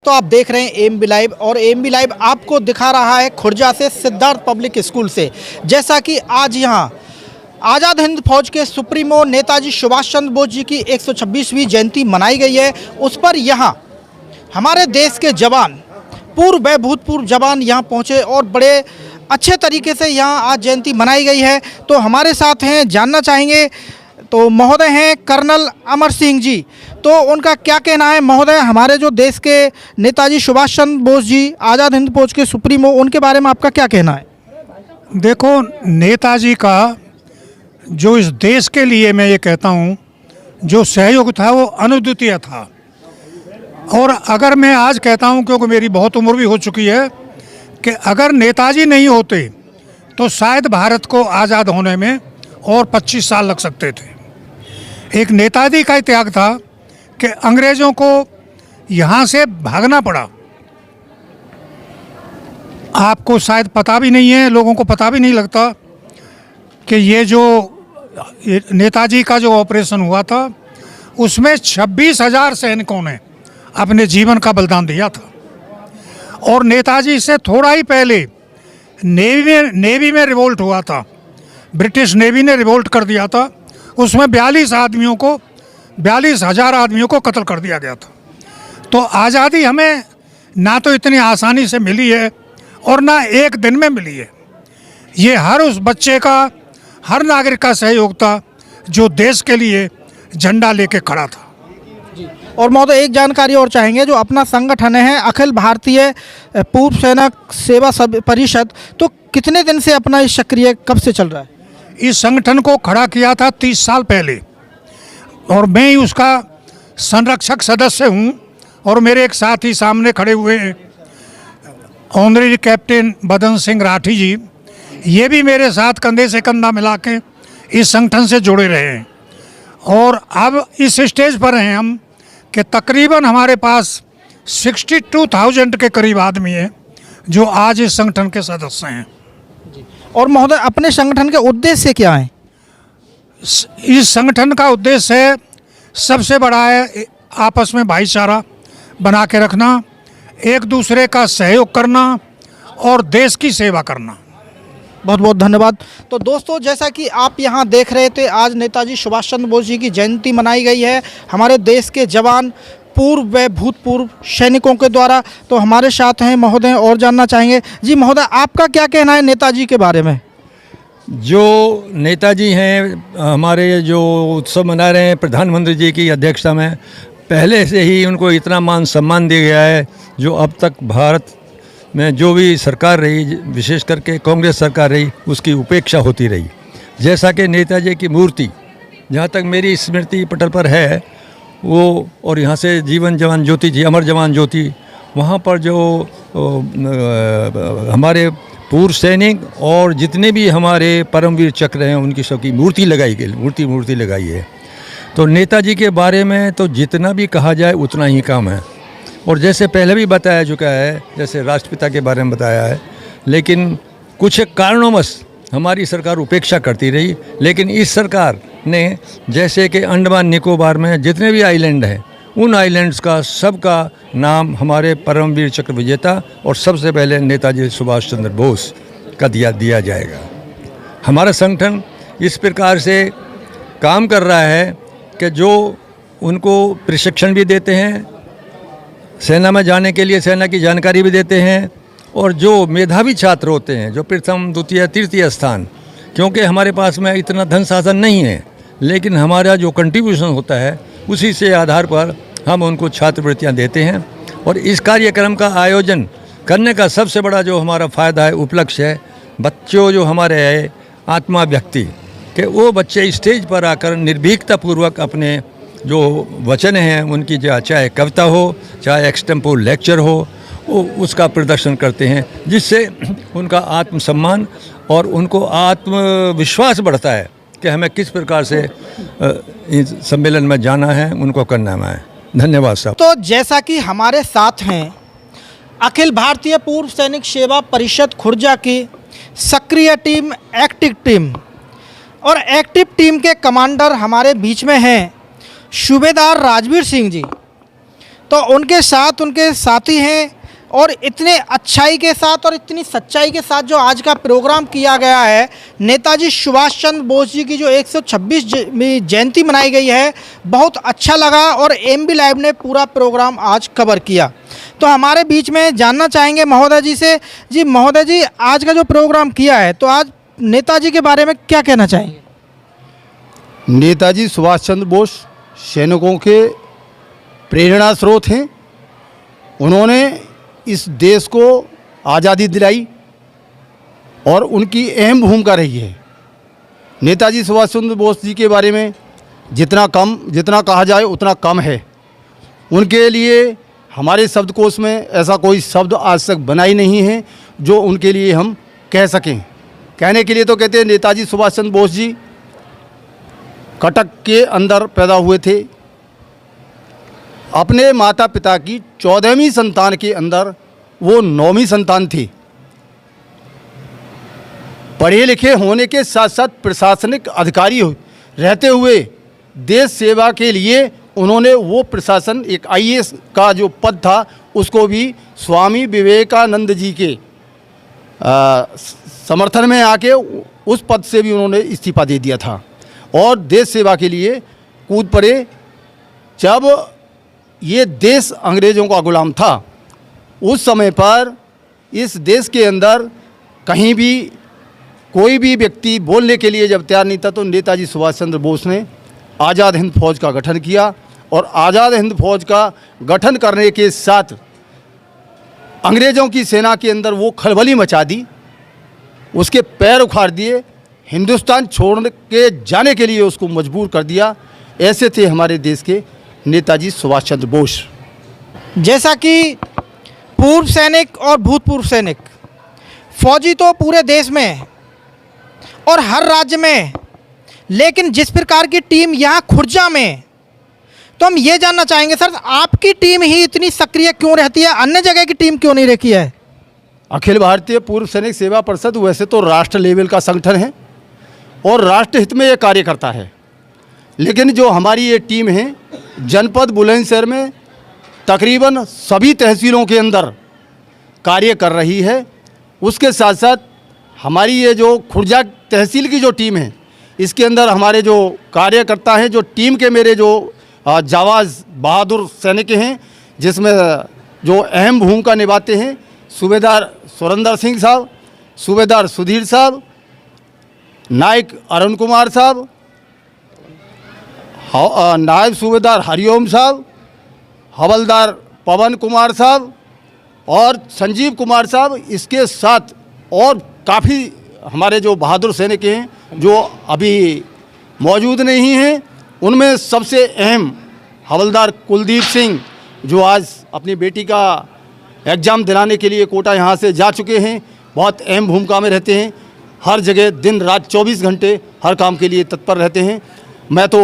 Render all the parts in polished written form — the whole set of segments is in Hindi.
तो आप देख रहे हैं एएमबी लाइव और एएमबी लाइव आपको दिखा रहा है खुर्जा से सिद्धार्थ पब्लिक स्कूल से। जैसा कि आज यहाँ आज़ाद हिंद फौज के सुप्रीमो नेताजी सुभाष चंद्र बोस जी की 126वीं जयंती मनाई गई है, उस पर यहाँ हमारे देश के जवान, पूर्व व भूतपूर्व जवान यहाँ पहुँचे और बड़े अच्छे तरीके से यहाँ आज जयंती मनाई गई है। तो हमारे साथ हैं, जानना चाहेंगे। तो महोदय हैं कर्नल अमर सिंह जी, तो उनका क्या कहना है। महोदय, हमारे जो देश के नेताजी सुभाष चंद्र बोस जी आज़ाद हिंद फौज के सुप्रीमो, उनके बारे में आपका क्या कहना है। देखो, नेताजी का जो इस देश के लिए मैं ये कहता हूँ जो सहयोग था वो अद्वितीय था। और अगर मैं आज कहता हूँ, क्योंकि मेरी बहुत उम्र भी हो चुकी है, कि अगर नेताजी नहीं होते तो शायद भारत को आज़ाद होने में और 25 साल लग सकते थे। एक नेताजी का त्याग था कि अंग्रेज़ों को यहाँ से भागना पड़ा। आपको शायद पता भी नहीं है, लोगों को पता भी नहीं लगता कि ये जो नेताजी का जो ऑपरेशन हुआ था उसमें 26,000 सैनिकों ने अपने जीवन का बलिदान दिया था। और नेताजी से थोड़ा ही पहले नेवी में रिवोल्ट हुआ था, ब्रिटिश नेवी ने रिवोल्ट कर दिया था। उसमें 42,000 आदमियों को कत्ल कर दिया गया था। तो आज़ादी हमें ना तो इतनी आसानी से मिली है और ना एक दिन में मिली है। ये हर उस बच्चे का, हर नागरिक का सहयोग था जो देश के लिए झंडा लेके खड़ा था। और महोदय, एक जानकारी और चाहेंगे। जो अपना संगठन है अखिल भारतीय पूर्व सैनिक सेवा परिषद, तो कितने दिन से अपना इस सक्रिय कब से चल रहा है। इस संगठन को खड़ा किया था 30 साल पहले और मैं ही उसका संरक्षक सदस्य हूं। और मेरे एक साथी सामने खड़े हुए हैं, ऑनरेरी कैप्टन बदन सिंह राठी जी, ये भी मेरे साथ कंधे से कंधा मिला के इस संगठन से जुड़े रहे हैं। और अब इस स्टेज पर हैं हम कि तकरीबन हमारे पास 62,000 के करीब आदमी हैं जो आज इस संगठन के सदस्य हैं। और महोदय, अपने संगठन के उद्देश्य क्या है। इस संगठन का उद्देश्य है, सबसे बड़ा है आपस में भाईचारा बना के रखना, एक दूसरे का सहयोग करना और देश की सेवा करना। बहुत बहुत धन्यवाद। तो दोस्तों, जैसा कि आप यहाँ देख रहे थे, आज नेताजी सुभाष चंद्र बोस जी की जयंती मनाई गई है हमारे देश के जवान, पूर्व व भूतपूर्व सैनिकों के द्वारा। तो हमारे साथ हैं महोदय, और जानना चाहेंगे। जी महोदय, आपका क्या कहना है नेताजी के बारे में। जो नेताजी हैं, हमारे जो उत्सव मना रहे हैं प्रधानमंत्री जी की अध्यक्षता में, पहले से ही उनको इतना मान सम्मान दिया गया है जो अब तक भारत में जो भी सरकार रही, विशेष करके कांग्रेस सरकार रही, उसकी उपेक्षा होती रही। जैसा कि नेताजी की मूर्ति जहाँ तक मेरी स्मृति पटल पर है वो, और यहाँ से जीवन जवान ज्योति जी, अमर जवान ज्योति, वहाँ पर जो हमारे पूर्व सैनिक और जितने भी हमारे परमवीर चक्र हैं उनकी सबकी मूर्ति लगाई गई, मूर्ति लगाई है। तो नेताजी के बारे में तो जितना भी कहा जाए उतना ही कम है। और जैसे पहले भी बताया चुका है, जैसे राष्ट्रपिता के बारे में बताया है, लेकिन कुछ कारणोंवश हमारी सरकार उपेक्षा करती रही। लेकिन इस सरकार ने, जैसे कि अंडमान निकोबार में जितने भी आइलैंड हैं, उन आइलैंड्स का सबका नाम हमारे परमवीर चक्र विजेता और सबसे पहले नेताजी सुभाष चंद्र बोस का दिया जाएगा। हमारा संगठन इस प्रकार से काम कर रहा है कि जो उनको प्रशिक्षण भी देते हैं, सेना में जाने के लिए सेना की जानकारी भी देते हैं, और जो मेधावी छात्र होते हैं, जो प्रथम द्वितीय तृतीय स्थान, क्योंकि हमारे पास में इतना धन साधन नहीं है, लेकिन हमारा जो कंट्रीब्यूशन होता है उसी से आधार पर हम उनको छात्रवृत्तियां देते हैं। और इस कार्यक्रम का आयोजन करने का सबसे बड़ा जो हमारा फ़ायदा है, उपलक्ष्य है, बच्चों जो हमारे है आत्मा व्यक्ति कि वो बच्चे स्टेज पर आकर निर्भीकतापूर्वक अपने जो वचन हैं उनकी, चाहे कविता हो, चाहे एक्सटेम्पोर लेक्चर हो, वो उसका प्रदर्शन करते हैं, जिससे उनका आत्मसम्मान और उनको आत्मविश्वास बढ़ता है कि हमें किस प्रकार से इस सम्मेलन में जाना है, उनको करना है। धन्यवाद साहब। तो जैसा कि हमारे साथ हैं अखिल भारतीय पूर्व सैनिक सेवा परिषद खुर्जा की सक्रिय टीम, एक्टिव टीम, और एक्टिव टीम के कमांडर हमारे बीच में हैं सूबेदार राजवीर सिंह जी। तो उनके साथ उनके साथी हैं और इतने अच्छाई के साथ और इतनी सच्चाई के साथ जो आज का प्रोग्राम किया गया है, नेताजी सुभाष चंद्र बोस जी की जो 126वीं जयंती मनाई गई है, बहुत अच्छा लगा और एमबी लाइव ने पूरा प्रोग्राम आज कवर किया। तो हमारे बीच में जानना चाहेंगे महोदय जी से। जी महोदय जी, आज का जो प्रोग्राम किया है तो आज नेताजी के बारे में क्या कहना चाहेंगे? नेताजी सुभाष चंद्र बोस सैनिकों के प्रेरणा स्रोत हैं। उन्होंने इस देश को आज़ादी दिलाई और उनकी अहम भूमिका रही है। नेताजी सुभाष चंद्र बोस जी के बारे में जितना कहा जाए उतना कम है। उनके लिए हमारे शब्दकोश में ऐसा कोई शब्द आज तक बना ही नहीं है जो उनके लिए हम कह सकें। कहने के लिए तो कहते हैं नेताजी सुभाष चंद्र बोस जी कटक के अंदर पैदा हुए थे। अपने माता पिता की 14वीं संतान के अंदर वो 9वीं संतान थी। पढ़े लिखे होने के साथ साथ प्रशासनिक अधिकारी रहते हुए देश सेवा के लिए उन्होंने वो प्रशासन एक आईएएस का जो पद था उसको भी स्वामी विवेकानंद जी के समर्थन में आके उस पद से भी उन्होंने इस्तीफा दे दिया था और देश सेवा के लिए कूद पड़े। जब ये देश अंग्रेज़ों का गुलाम था उस समय पर इस देश के अंदर कहीं भी कोई भी व्यक्ति बोलने के लिए जब तैयार नहीं था तो नेताजी सुभाष चंद्र बोस ने आज़ाद हिंद फौज का गठन किया और आज़ाद हिंद फौज का गठन करने के साथ अंग्रेज़ों की सेना के अंदर वो खलबली मचा दी, उसके पैर उखाड़ दिए, हिंदुस्तान छोड़ के जाने के लिए उसको मजबूर कर दिया। ऐसे थे हमारे देश के नेताजी सुभाष चंद्र बोस। जैसा कि पूर्व सैनिक और भूतपूर्व सैनिक, फौजी तो पूरे देश में है और हर राज्य में है, लेकिन जिस प्रकार की टीम यहाँ खुर्जा में है, तो हम ये जानना चाहेंगे सर, आपकी टीम ही इतनी सक्रिय क्यों रहती है, अन्य जगह की टीम क्यों नहीं रखी है? अखिल भारतीय पूर्व सैनिक सेवा परिषद वैसे तो राष्ट्र लेवल का संगठन है और राष्ट्र हित में ये कार्य करता है, लेकिन जो हमारी ये टीम है जनपद बुलंदशहर में तकरीबन सभी तहसीलों के अंदर कार्य कर रही है। उसके साथ साथ हमारी ये जो खुर्जा तहसील की जो टीम है इसके अंदर हमारे जो कार्यकर्ता हैं, जो टीम के मेरे जो जाबाज बहादुर सैनिक हैं, जिसमें जो अहम भूमिका निभाते हैं सूबेदार सुरेंद्र सिंह साहब, सूबेदार सुधीर साहब, नायक अरुण कुमार साहब, नायब सूबेदार हरिओम साहब, हवलदार पवन कुमार साहब और संजीव कुमार साहब। इसके साथ और काफ़ी हमारे जो बहादुर सैनिक हैं जो अभी मौजूद नहीं हैं, उनमें सबसे अहम हवलदार कुलदीप सिंह जो आज अपनी बेटी का एग्ज़ाम दिलाने के लिए कोटा यहाँ से जा चुके हैं, बहुत अहम भूमिका में रहते हैं। हर जगह दिन रात 24 घंटे हर काम के लिए तत्पर रहते हैं। मैं तो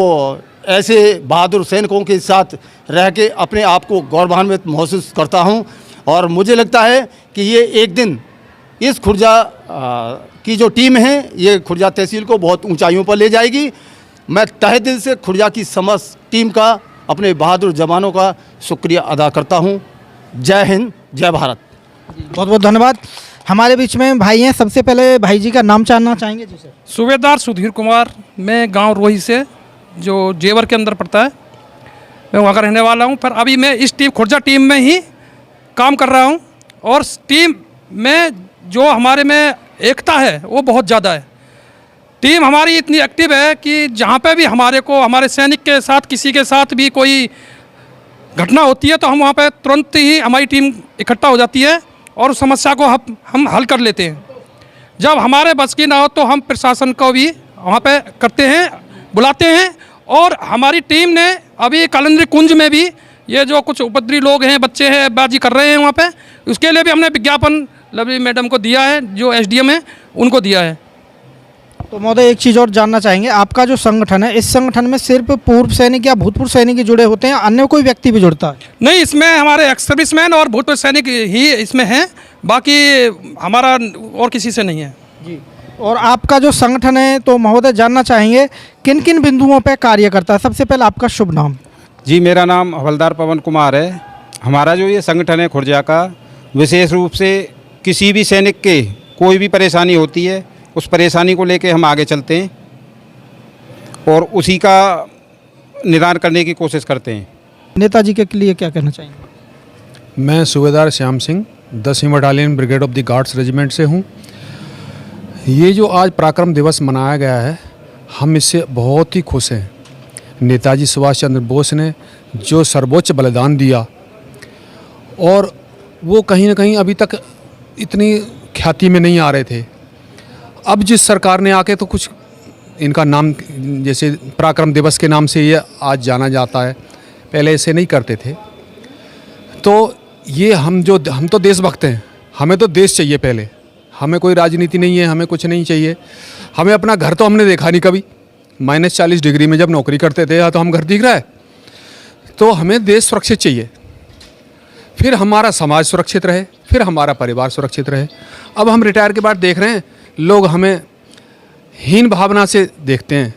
ऐसे बहादुर सैनिकों के साथ रह के अपने आप को गौरवान्वित महसूस करता हूं और मुझे लगता है कि ये एक दिन इस खुर्जा की जो टीम है ये खुर्जा तहसील को बहुत ऊंचाइयों पर ले जाएगी। मैं तहे दिल से खुर्जा की समस्त टीम का, अपने बहादुर जवानों का शुक्रिया अदा करता हूं। जय हिंद, जय भारत। बहुत बहुत धन्यवाद। हमारे बीच में भाई हैं, सबसे पहले भाई जी का नाम जानना चाहेंगे जी सर। सूबेदार सुधीर कुमार, मैं गांव रोही से जो जेवर के अंदर पड़ता है, मैं वहाँ का रहने वाला हूँ। पर अभी मैं इस टीम खुर्जा टीम में ही काम कर रहा हूँ और टीम में जो हमारे में एकता है वो बहुत ज़्यादा है। टीम हमारी इतनी एक्टिव है कि जहाँ पे भी हमारे को हमारे सैनिक के साथ किसी के साथ भी कोई घटना होती है तो हम वहाँ पे तुरंत ही हमारी टीम इकट्ठा हो जाती है और उस समस्या को हम हल कर लेते हैं। जब हमारे बस की ना हो तो हम प्रशासन को भी वहाँ पे करते हैं, बुलाते हैं। और हमारी टीम ने अभी कलंदरी कुंज में भी ये जो कुछ उपद्रवी लोग हैं, बच्चे हैं, बाजी कर रहे हैं वहाँ पे, उसके लिए भी हमने विज्ञापन लवली मैडम को दिया है, जो एसडीएम है उनको दिया है। तो महोदय एक चीज़ और जानना चाहेंगे, आपका जो संगठन है, इस संगठन में सिर्फ पूर्व सैनिक या भूतपूर्व सैनिक ही जुड़े होते हैं, अन्य कोई व्यक्ति भी जुड़ता है? नहीं, इसमें हमारे एक्स सर्विसमैन और भूतपूर्व सैनिक ही इसमें हैं, बाकी हमारा और किसी से नहीं है जी। और आपका जो संगठन है तो महोदय जानना चाहेंगे किन किन बिंदुओं पर कार्य करता है? सबसे पहले आपका शुभ नाम। जी, मेरा नाम हवलदार पवन कुमार है। हमारा जो ये संगठन है खुर्जा का, विशेष रूप से किसी भी सैनिक के कोई भी परेशानी होती है, उस परेशानी को लेके हम आगे चलते हैं और उसी का निदान करने की कोशिश करते हैं। नेताजी के लिए क्या कहना चाहेंगे? मैं सूबेदार श्याम सिंह 10वीं battalion brigade of the guards regiment से हूँ। ये जो आज पराक्रम दिवस मनाया गया है, हम इससे बहुत ही खुश हैं। नेताजी सुभाष चंद्र बोस ने जो सर्वोच्च बलिदान दिया और वो कहीं ना कहीं अभी तक इतनी ख्याति में नहीं आ रहे थे। अब जिस सरकार ने आके तो कुछ इनका नाम जैसे पराक्रम दिवस के नाम से ये आज जाना जाता है, पहले ऐसे नहीं करते थे। तो ये हम तो देशभक्त हैं, हमें तो देश चाहिए पहले, हमें कोई राजनीति नहीं है, हमें कुछ नहीं चाहिए। हमें अपना घर तो हमने देखा नहीं कभी, -40 डिग्री में जब नौकरी करते थे तो हम घर दिख रहा है। तो हमें देश सुरक्षित चाहिए, फिर हमारा समाज सुरक्षित रहे, फिर हमारा परिवार सुरक्षित रहे। अब हम रिटायर के बाद देख रहे हैं लोग हमें हीन भावना से देखते हैं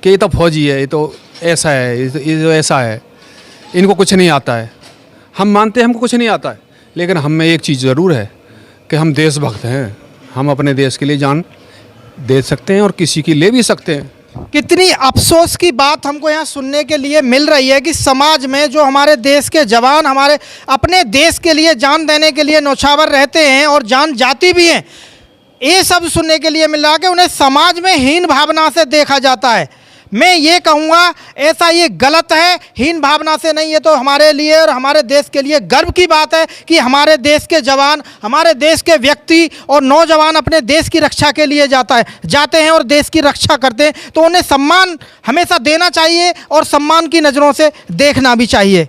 कि ये तो फौजी है, ये तो ऐसा है, ये तो ऐसा है, इनको कुछ नहीं आता है। हम मानते हैं हमको कुछ नहीं आता है, लेकिन हम में एक चीज़ ज़रूर है कि हम देशभक्त हैं। हम अपने देश के लिए जान दे सकते हैं और किसी की ले भी सकते हैं। कितनी अफसोस की बात हमको यहाँ सुनने के लिए मिल रही है कि समाज में जो हमारे देश के जवान हमारे अपने देश के लिए जान देने के लिए न्यौछावर रहते हैं और जान जाती भी हैं, ये सब सुनने के लिए मिल रहा है कि उन्हें समाज में हीन भावना से देखा जाता है। मैं ये कहूँगा ऐसा ये गलत है, हीन भावना से नहीं। ये तो हमारे लिए और हमारे देश के लिए गर्व की बात है कि हमारे देश के जवान, हमारे देश के व्यक्ति और नौजवान अपने देश की रक्षा के लिए जाते हैं और देश की रक्षा करते हैं, तो उन्हें सम्मान हमेशा देना चाहिए और सम्मान की नज़रों से देखना भी चाहिए।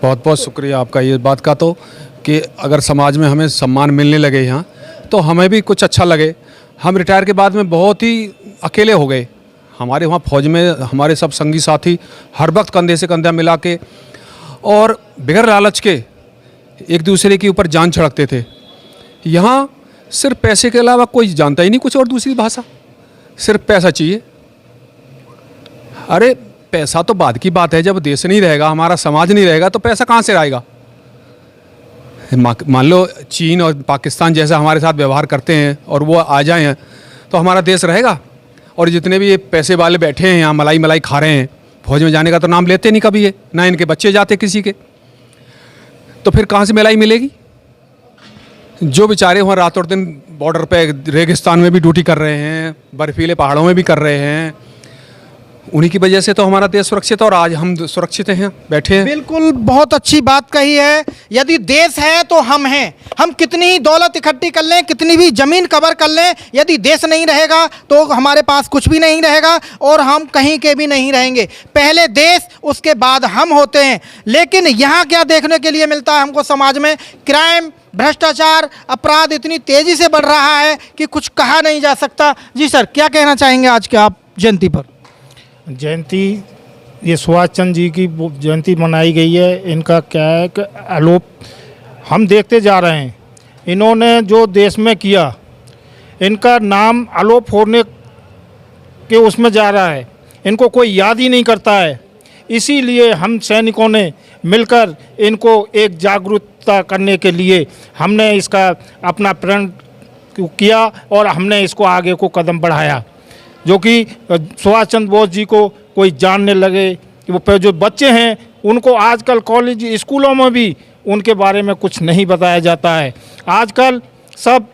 बहुत बहुत शुक्रिया आपका ये बात का, तो कि अगर समाज में हमें सम्मान मिलने लगे यहाँ तो हमें भी कुछ अच्छा लगे। हम रिटायर के बाद में बहुत ही अकेले हो गए। हमारे वहाँ फौज में हमारे सब संगी साथी हर वक्त कंधे से कंधा मिला के और बगैर लालच के एक दूसरे के ऊपर जान छिड़कते थे। यहाँ सिर्फ पैसे के अलावा कोई जानता ही नहीं कुछ और दूसरी भाषा, सिर्फ पैसा चाहिए। अरे पैसा तो बाद की बात है, जब देश नहीं रहेगा, हमारा समाज नहीं रहेगा तो पैसा कहाँ से आएगा। मान लो चीन और पाकिस्तान जैसा हमारे साथ व्यवहार करते हैं और वो आ जाएं तो हमारा देश रहेगा। और जितने भी ये पैसे वाले बैठे हैं यहाँ मलाई खा रहे हैं, फौज में जाने का तो नाम लेते नहीं कभी, ये ना इनके बच्चे जाते किसी के, तो फिर कहाँ से मलाई मिलेगी। जो बेचारे वहाँ रात और दिन बॉर्डर पे रेगिस्तान में भी ड्यूटी कर रहे हैं, बर्फीले पहाड़ों में भी कर रहे हैं, उन्हीं की वजह से तो हमारा देश सुरक्षित है और आज हम सुरक्षित हैं, बैठे हैं। बिल्कुल, बहुत अच्छी बात कही है। यदि देश है तो हम हैं। हम कितनी ही दौलत इकट्ठी कर लें, कितनी भी ज़मीन कवर कर लें, यदि देश नहीं रहेगा तो हमारे पास कुछ भी नहीं रहेगा और हम कहीं के भी नहीं रहेंगे। पहले देश, उसके बाद हम होते हैं। लेकिन यहाँ क्या देखने के लिए मिलता है हमको समाज में? क्राइम, भ्रष्टाचार, अपराध इतनी तेज़ी से बढ़ रहा है कि कुछ कहा नहीं जा सकता। जी सर, क्या कहना चाहेंगे आज के आप जयंती पर? जयंती, ये सुभाष चंद्र जी की जयंती मनाई गई है। इनका क्या है कि आलोप हम देखते जा रहे हैं। इन्होंने जो देश में किया, इनका नाम आलोप होने के उसमें जा रहा है, इनको कोई याद ही नहीं करता है। इसीलिए हम सैनिकों ने मिलकर इनको एक जागरूकता करने के लिए हमने इसका अपना प्रण किया और हमने इसको आगे को कदम बढ़ाया, जो कि सुभाष चंद्र बोस जी को कोई जानने लगे कि वो जो बच्चे हैं उनको आजकल कॉलेज स्कूलों में भी उनके बारे में कुछ नहीं बताया जाता है। आजकल सब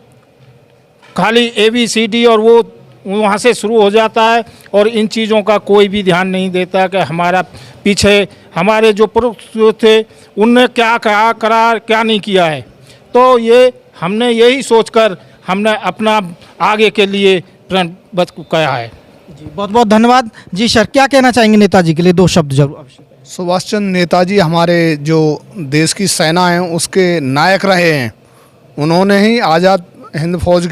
खाली ABCD और वो वहाँ से शुरू हो जाता है और इन चीज़ों का कोई भी ध्यान नहीं देता कि हमारा पीछे हमारे जो पुरुष थे उनने क्या कहा, करा, क्या नहीं किया है। तो ये हमने यही सोचकर हमने अपना आगे के लिए प्रण कहा है। जी, बहुत बहुत धन्यवाद। जी सर, क्या कहना चाहेंगे नेताजी के लिए? 2 शब्द जरूर। सुभाष चंद्र नेताजी हमारे जो देश की सेना है उसके नायक रहे हैं। उन्होंने ही आज़ाद हिंद फौज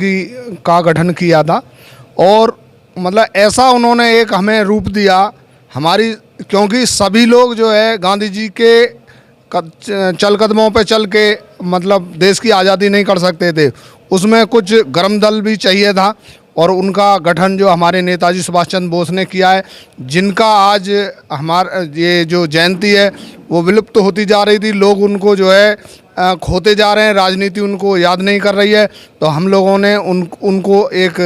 का गठन किया था और मतलब ऐसा उन्होंने एक हमें रूप दिया हमारी, क्योंकि सभी लोग जो है गांधी जी के चल कदमों पे चल के मतलब देश की आज़ादी नहीं कर सकते थे। उसमें कुछ गर्म दल भी चाहिए था और उनका गठन जो हमारे नेताजी सुभाष चंद्र बोस ने किया है, जिनका आज ये जो जयंती है वो विलुप्त होती जा रही थी, लोग उनको जो है खोते जा रहे हैं, राजनीति उनको याद नहीं कर रही है। तो हम लोगों ने उनको एक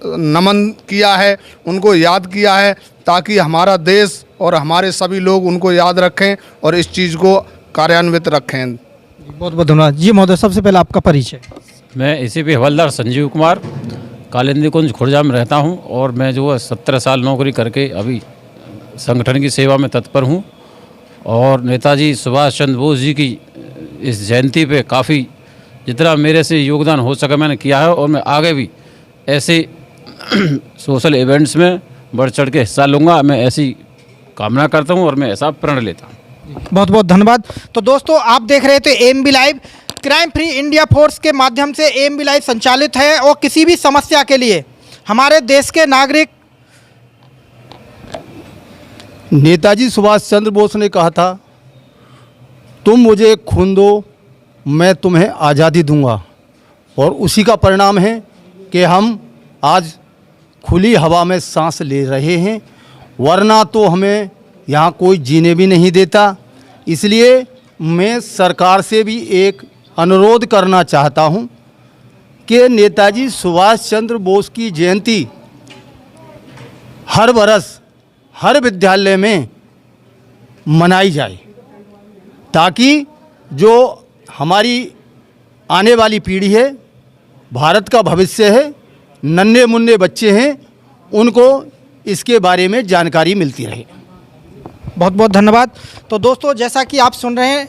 नमन किया है, उनको याद किया है, ताकि हमारा देश और हमारे सभी लोग उनको याद रखें और इस चीज़ को कार्यान्वित रखें। बहुत बहुत धन्यवाद जी। महोदय, सबसे पहले आपका परिचय। मैं एसीपी हवलदार संजीव कुमार कालिंदी कुंज खुर्जा में रहता हूं और मैं जो है 17 साल नौकरी करके अभी संगठन की सेवा में तत्पर हूं और नेताजी सुभाष चंद्र बोस जी की इस जयंती पे काफ़ी जितना मेरे से योगदान हो सका मैंने किया है और मैं आगे भी ऐसे सोशल इवेंट्स में बढ़ चढ़ के हिस्सा लूँगा। मैं ऐसी कामना करता हूँ और मैं ऐसा प्रण लेता हूँ। बहुत बहुत धन्यवाद। तो दोस्तों, आप देख रहे थे AMB live. Crime free India force के माध्यम से एएमबी लाइव संचालित है और किसी भी समस्या के लिए हमारे देश के नागरिक, नेताजी सुभाष चंद्र बोस ने कहा था, तुम मुझे खून दो, मैं तुम्हें आज़ादी दूंगा। और उसी का परिणाम है कि हम आज खुली हवा में सांस ले रहे हैं, वरना तो हमें यहाँ कोई जीने भी नहीं देता। इसलिए मैं सरकार से भी एक अनुरोध करना चाहता हूँ कि नेताजी सुभाष चंद्र बोस की जयंती हर बरस हर विद्यालय में मनाई जाए, ताकि जो हमारी आने वाली पीढ़ी है, भारत का भविष्य है, नन्हे मुन्ने बच्चे हैं, उनको इसके बारे में जानकारी मिलती रहे। बहुत बहुत धन्यवाद। तो दोस्तों, जैसा कि आप सुन रहे हैं,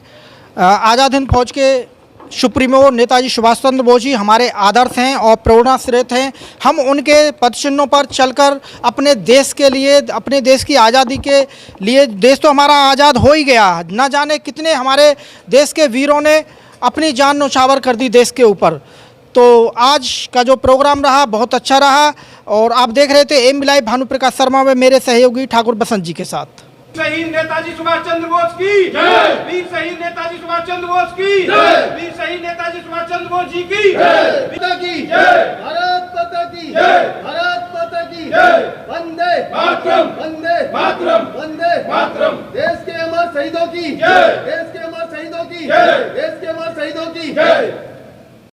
आज़ाद हिंद फौज के सुप्रीमो नेताजी सुभाष चंद्र बोस जी हमारे आदर्श हैं और प्रेरणा स्रोत हैं। हम उनके पदचिन्हों पर चलकर अपने देश के लिए, अपने देश की आज़ादी के लिए, देश तो हमारा आज़ाद हो ही गया, ना जाने कितने हमारे देश के वीरों ने अपनी जान न्यौछावर कर दी देश के ऊपर। तो आज का जो प्रोग्राम रहा बहुत अच्छा रहा और आप देख रहे थे एएमबी लाइव भानु प्रकाश शर्मा में मेरे सहयोगी ठाकुर बसंत जी के साथ। शहीद नेताजी सुभाष चंद्र बोस की जय। वीर शहीद नेताजी सुभाष चंद्र बोस की जय। वीर शहीद नेताजी सुभाष चंद्र बोस जी की जय। पिता की जय। भारत माता की जय। भारत माता की जय। वंदे मातरम। वंदे मातरम। वंदे मातरम। देश के अमर शहीदों की जय। देश के अमर शहीदों की जय। देश के अमर शहीदों की जय।